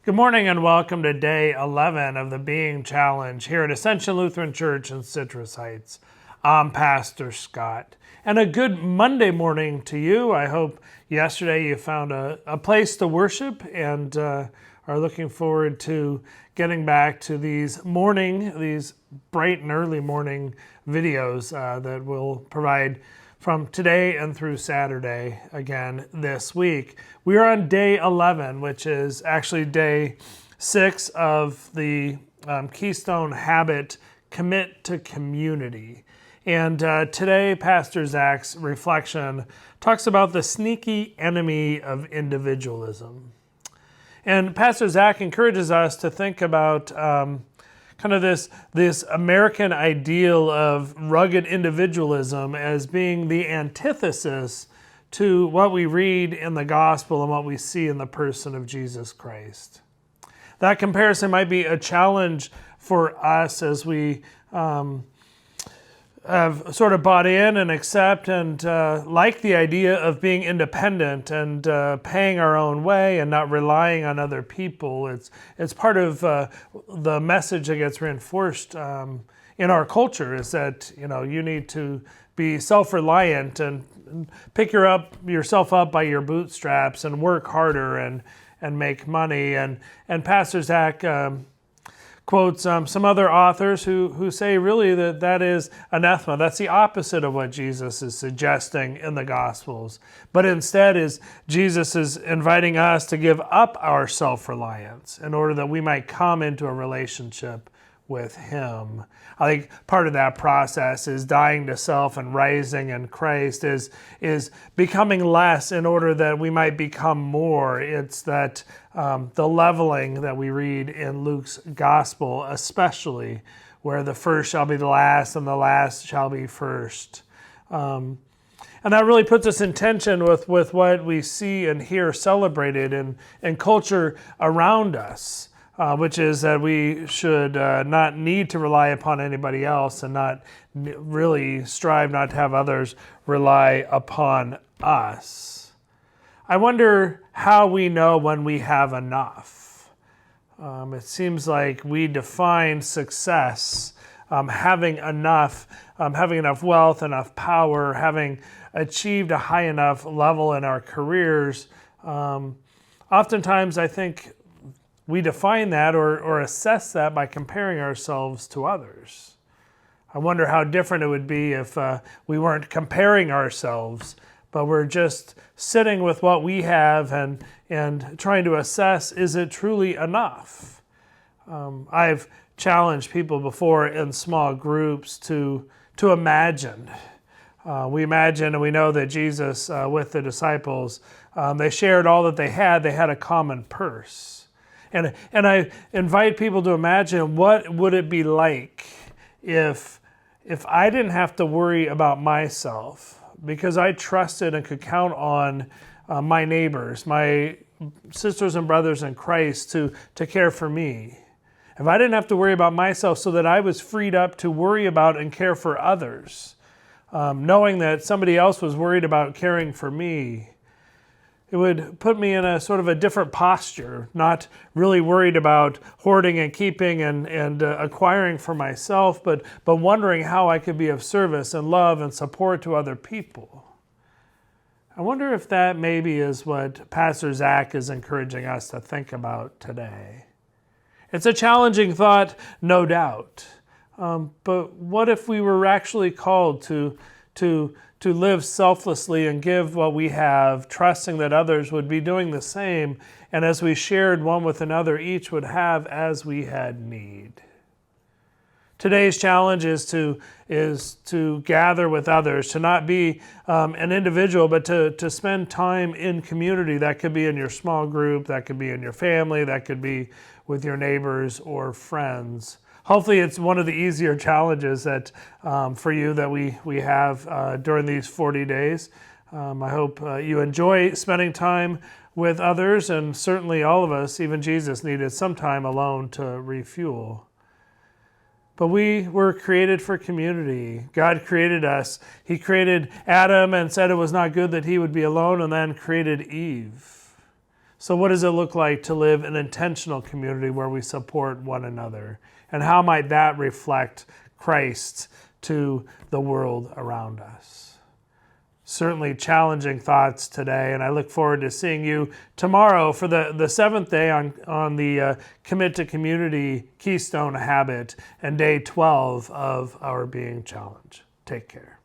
Good morning and welcome to day 11 of the Being Challenge here at Ascension Lutheran Church in Citrus Heights. I'm Pastor Scott. And a good Monday morning to you. I hope yesterday you found a place to worship and are looking forward to getting back to these bright and early morning videos that we'll provide from today and through Saturday again this week. We are on day 11, which is actually day 6 of the Keystone Habit Commit to Community. And today, Pastor Zach's reflection talks about the sneaky enemy of individualism. And Pastor Zach encourages us to think about kind of this American ideal of rugged individualism as being the antithesis to what we read in the gospel and what we see in the person of Jesus Christ. That comparison might be a challenge for us as we have sort of bought in and accept and like the idea of being independent and paying our own way and not relying on other people. It's part of the message that gets reinforced in our culture is that you need to be self-reliant and pick yourself up by your bootstraps and work harder and make money. And Pastor Zach quotes some other authors who say really that is anathema. That's the opposite of what Jesus is suggesting in the Gospels. But instead Jesus is inviting us to give up our self-reliance in order that we might come into a relationship with Him. I think part of that process is dying to self and rising in Christ is becoming less in order that we might become more. It's that the leveling that we read in Luke's gospel, especially where the first shall be the last and the last shall be first. And that really puts us in tension with what we see and hear celebrated in culture around us. Which is that we should not need to rely upon anybody else and not really strive not to have others rely upon us. I wonder how we know when we have enough. It seems like we define success, having enough wealth, enough power, having achieved a high enough level in our careers. Oftentimes, I think we define that or assess that by comparing ourselves to others. I wonder how different it would be if we weren't comparing ourselves, but we're just sitting with what we have and trying to assess, is it truly enough? I've challenged people before in small groups to imagine. We imagine and we know that Jesus with the disciples, they shared all that they had. They had a common purse. And I invite people to imagine what would it be like if I didn't have to worry about myself because I trusted and could count on my neighbors, my sisters and brothers in Christ to care for me. If I didn't have to worry about myself so that I was freed up to worry about and care for others, knowing that somebody else was worried about caring for me, it would put me in a sort of a different posture, not really worried about hoarding and keeping and acquiring for myself, but wondering how I could be of service and love and support to other people. I wonder if that maybe is what Pastor Zach is encouraging us to think about today. It's a challenging thought, no doubt. But what if we were actually called to live selflessly and give what we have, trusting that others would be doing the same, and as we shared one with another, each would have as we had need. Today's challenge is to gather with others, to not be an individual, but to spend time in community. That could be in your small group, that could be in your family, that could be with your neighbors or friends. Hopefully it's one of the easier challenges that for you that we have during these 40 days. I hope you enjoy spending time with others, and certainly all of us, even Jesus, needed some time alone to refuel. But we were created for community. God created us. He created Adam and said it was not good that he would be alone, and then created Eve. So what does it look like to live an intentional community where we support one another? And how might that reflect Christ to the world around us? Certainly challenging thoughts today, and I look forward to seeing you tomorrow for the seventh day on the Commit to Community Keystone Habit and day 12 of our Being Challenge. Take care.